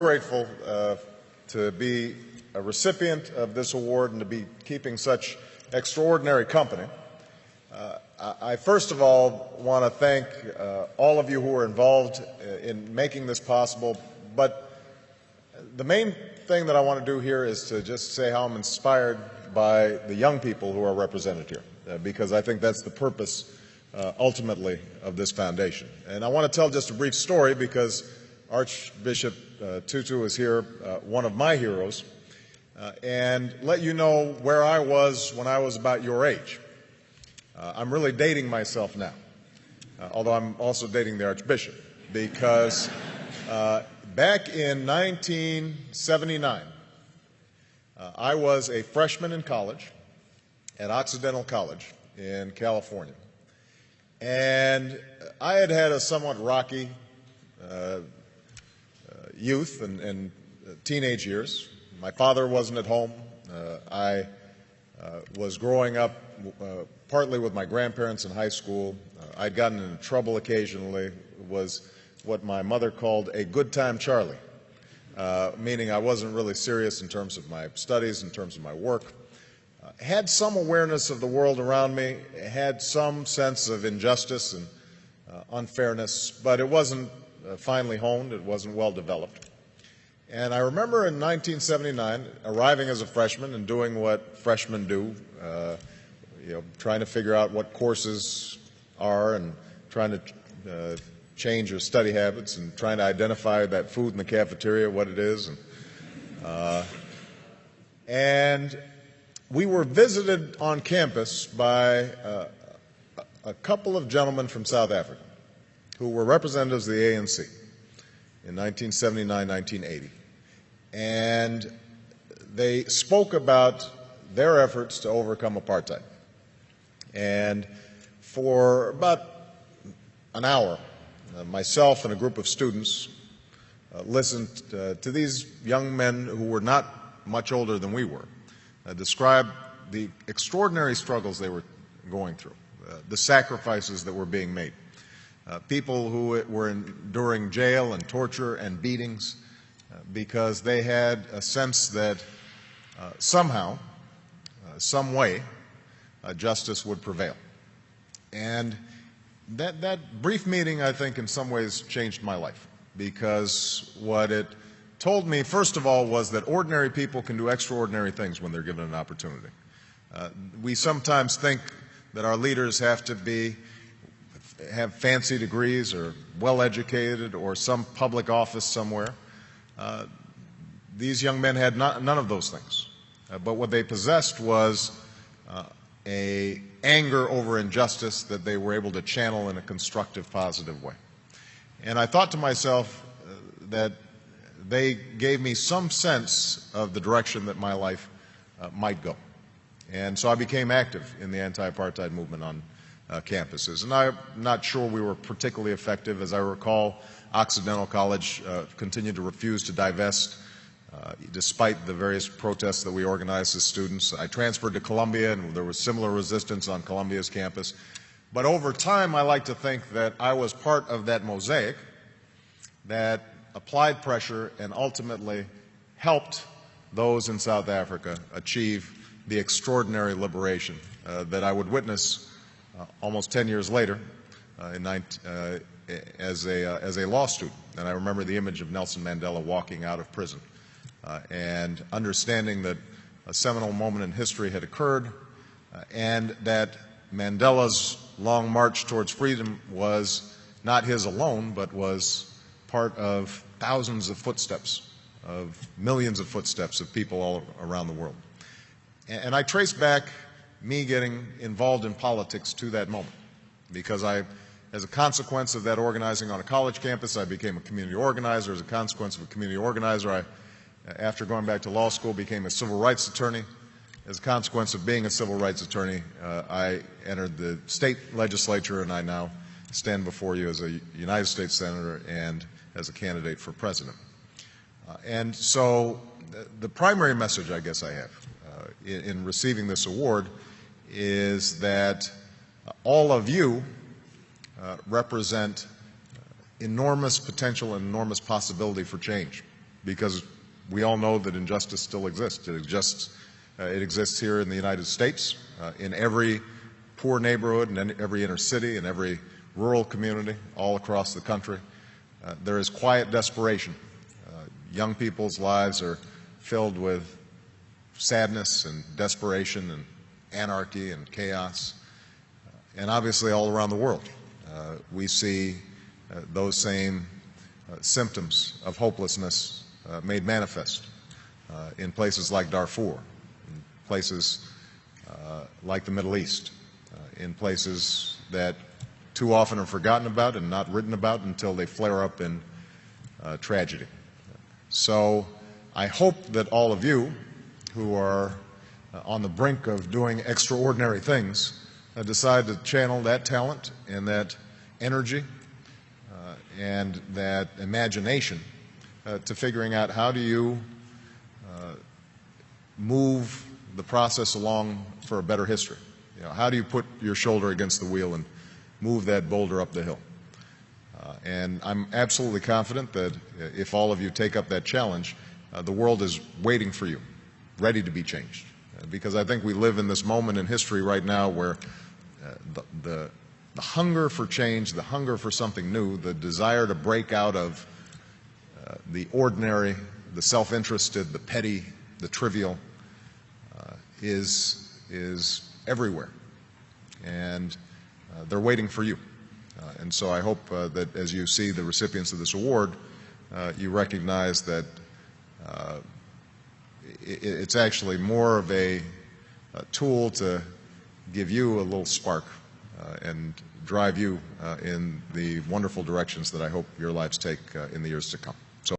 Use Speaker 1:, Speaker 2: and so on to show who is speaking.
Speaker 1: Grateful to be a recipient of this award and to be keeping such extraordinary company. I first of all want to thank all of you who are involved in making this possible, but the main thing that I want to do here is to just say how I'm inspired by the young people who are represented here, because I think that's the purpose ultimately of this foundation. And I want to tell just a brief story because Archbishop Tutu is here, one of my heroes, and let you know where I was when I was about your age. I'm really dating myself now, although I'm also dating the Archbishop, because back in 1979, I was a freshman in college at Occidental College in California, and I had had a somewhat rocky youth and teenage years. My father wasn't at home. I was growing up partly with my grandparents in high school. I'd gotten into trouble occasionally, was what my mother called a good time Charlie, meaning I wasn't really serious in terms of my studies, in terms of my work. Had some awareness of the world around me, had some sense of injustice and unfairness, but it wasn't finely honed, it wasn't well developed. And I remember in 1979 arriving as a freshman and doing what freshmen do, trying to figure out what courses are and trying to change your study habits and trying to identify that food in the cafeteria, what it is. And we were visited on campus by a couple of gentlemen from South Africa who were representatives of the ANC in 1979, 1980. And they spoke about their efforts to overcome apartheid. And for about an hour, myself and a group of students listened to these young men who were not much older than we were describe the extraordinary struggles they were going through, the sacrifices that were being made. People who were enduring jail and torture and beatings because they had a sense that somehow, some way, justice would prevail. And that brief meeting, I think, in some ways changed my life, because what it told me, first of all, was that ordinary people can do extraordinary things when they're given an opportunity. We sometimes think that our leaders have to have fancy degrees or well-educated or some public office somewhere. These young men had none of those things. But what they possessed was a anger over injustice that they were able to channel in a constructive, positive way. And I thought to myself that they gave me some sense of the direction that my life might go. And so I became active in the anti-apartheid movement on campuses. And I'm not sure we were particularly effective. As I recall, Occidental College continued to refuse to divest despite the various protests that we organized as students. I transferred to Columbia, and there was similar resistance on Columbia's campus. But over time, I like to think that I was part of that mosaic that applied pressure and ultimately helped those in South Africa achieve the extraordinary liberation that I would witness almost 10 years later as a law student. And I remember the image of Nelson Mandela walking out of prison and understanding that a seminal moment in history had occurred and that Mandela's long march towards freedom was not his alone, but was part of thousands of footsteps, of millions of footsteps of people all around the world. And I trace back me getting involved in politics to that moment, because as a consequence of that organizing on a college campus, I became a community organizer. As a consequence of a community organizer, after going back to law school, became a civil rights attorney. As a consequence of being a civil rights attorney, I entered the state legislature, and I now stand before you as a United States Senator and as a candidate for president. And so the primary message I guess I have in receiving this award is that all of you represent enormous potential and enormous possibility for change. because we all know that injustice still exists. It exists here in the United States, in every poor neighborhood, and every inner city, and every rural community, all across the country. There is quiet desperation. Young people's lives are filled with sadness and desperation and anarchy and chaos. And obviously all around the world, we see those same symptoms of hopelessness made manifest in places like Darfur, in places like the Middle East, in places that too often are forgotten about and not written about until they flare up in tragedy. So I hope that all of you who are on the brink of doing extraordinary things decide to channel that talent and that energy and that imagination to figuring out how do you move the process along for a better history. You know, how do you put your shoulder against the wheel and move that boulder up the hill? And I'm absolutely confident that if all of you take up that challenge, the world is waiting for you, ready to be changed. Because I think we live in this moment in history right now where the hunger for change, the hunger for something new, the desire to break out of the ordinary, the self-interested, the petty, the trivial, is everywhere. And they're waiting for you. And so I hope that as you see the recipients of this award, you recognize that it's actually more of a tool to give you a little spark and drive you in the wonderful directions that I hope your lives take in the years to come.